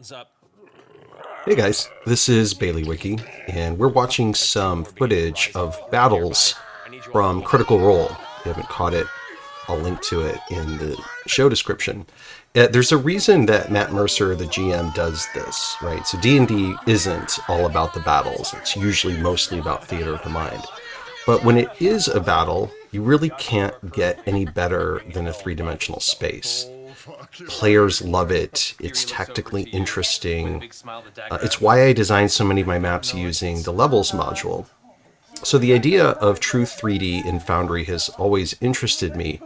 What's up? Hey guys, this is Baileywiki, and we're watching some footage of battles from Critical Role. If you haven't caught it, I'll link to it in the show description. There's a reason that Matt Mercer, the GM, does this, right? So D&D isn't all about the battles. It's usually mostly about theater of the mind. But when it is a battle, you really can't get any better than a three-dimensional space. Players love it. It's tactically interesting. It's why I designed so many of my maps using the levels module. So the idea of true 3D in Foundry has always interested me,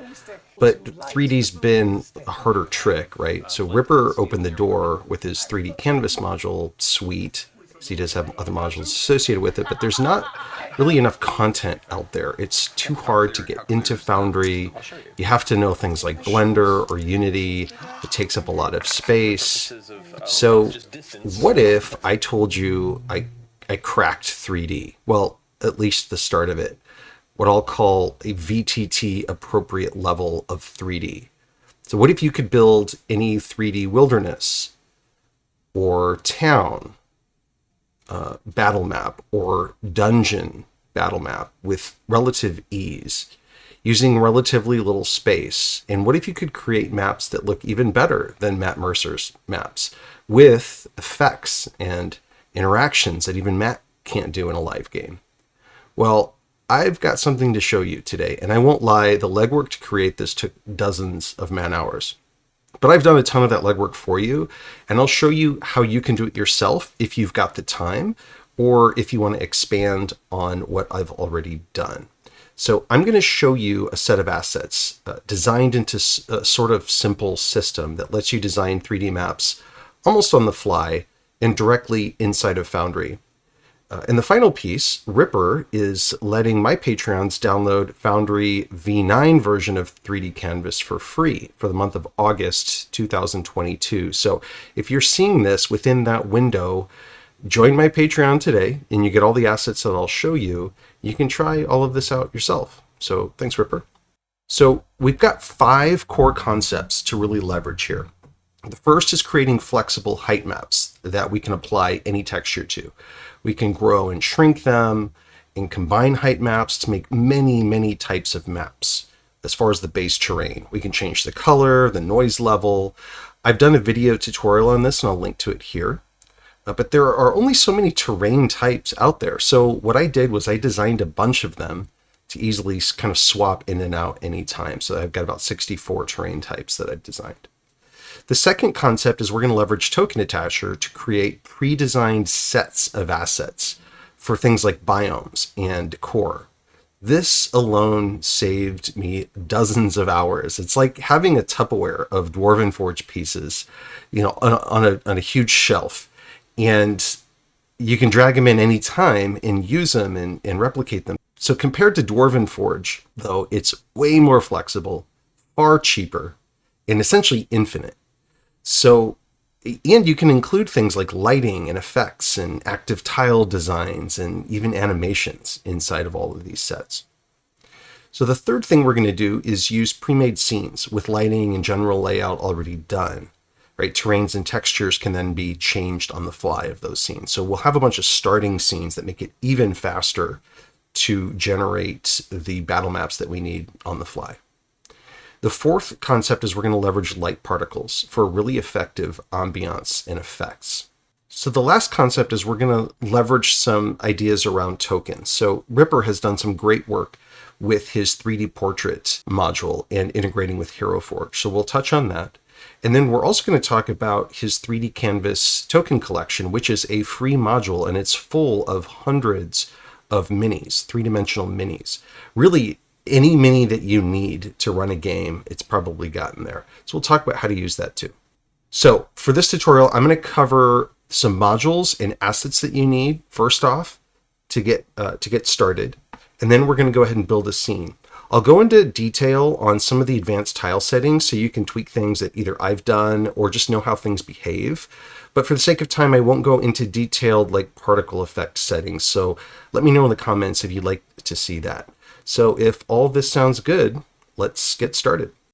but 3D's been a harder trick, right? So Ripper opened the door with his 3D canvas module suite. So he does have other modules associated with it, but there's not really enough content out there. It's too hard to get into Foundry. You have to know things like Blender or Unity. It takes up a lot of space. So what if I told you I cracked 3D? Well, at least the start of it. What I'll call a VTT appropriate level of 3D. So what if you could build any 3D wilderness or town battle map or dungeon battle map with relative ease, using relatively little space? And what if you could create maps that look even better than Matt Mercer's maps, with effects and interactions that even Matt can't do in a live game? Well, I've got something to show you today, and I won't lie, the legwork to create this took dozens of man hours. But I've done a ton of that legwork for you, and I'll show you how you can do it yourself if you've got the time, or if you want to expand on what I've already done. So I'm going to show you a set of assets designed into a sort of simple system that lets you design 3D maps almost on the fly and directly inside of Foundry. And the final piece, Ripper, is letting my Patreons download Foundry V9 version of 3D Canvas for free for the month of August 2022. So if you're seeing this within that window, join my Patreon today and you get all the assets that I'll show you. You can try all of this out yourself. So thanks, Ripper. So we've got 5 core concepts to really leverage here. The first is creating flexible height maps that we can apply any texture to. We can grow and shrink them and combine height maps to make many, many types of maps. As far as the base terrain, we can change the color, the noise level. I've done a video tutorial on this and I'll link to it here. But there are only so many terrain types out there. So what I did was I designed a bunch of them to easily kind of swap in and out anytime. So I've got about 64 terrain types that I've designed. The second concept is we're going to leverage Token Attacher to create pre-designed sets of assets for things like biomes and decor. This alone saved me dozens of hours. It's like having a Tupperware of Dwarven Forge pieces, on a huge shelf, and you can drag them in any time and use them and replicate them. So compared to Dwarven Forge, though, it's way more flexible, far cheaper, and essentially infinite. So, and you can include things like lighting and effects and active tile designs and even animations inside of all of these sets. So the third thing we're going to do is use pre-made scenes with lighting and general layout already done, right? Terrains and textures can then be changed on the fly of those scenes. So we'll have a bunch of starting scenes that make it even faster to generate the battle maps that we need on the fly. The fourth concept is we're going to leverage light particles for really effective ambiance and effects. So the last concept is we're going to leverage some ideas around tokens. So Ripper has done some great work with his 3D portrait module and integrating with Hero Forge. So we'll touch on that. And then we're also going to talk about his 3D Canvas token collection, which is a free module, and it's full of hundreds of minis, three-dimensional minis. Really, any mini that you need to run a game, it's probably gotten there. So we'll talk about how to use that too. So for this tutorial, I'm going to cover some modules and assets that you need first off to get started. And then we're going to go ahead and build a scene. I'll go into detail on some of the advanced tile settings so you can tweak things that either I've done or just know how things behave. But for the sake of time, I won't go into detailed like particle effect settings. So let me know in the comments if you'd like to see that. So if all this sounds good, let's get started.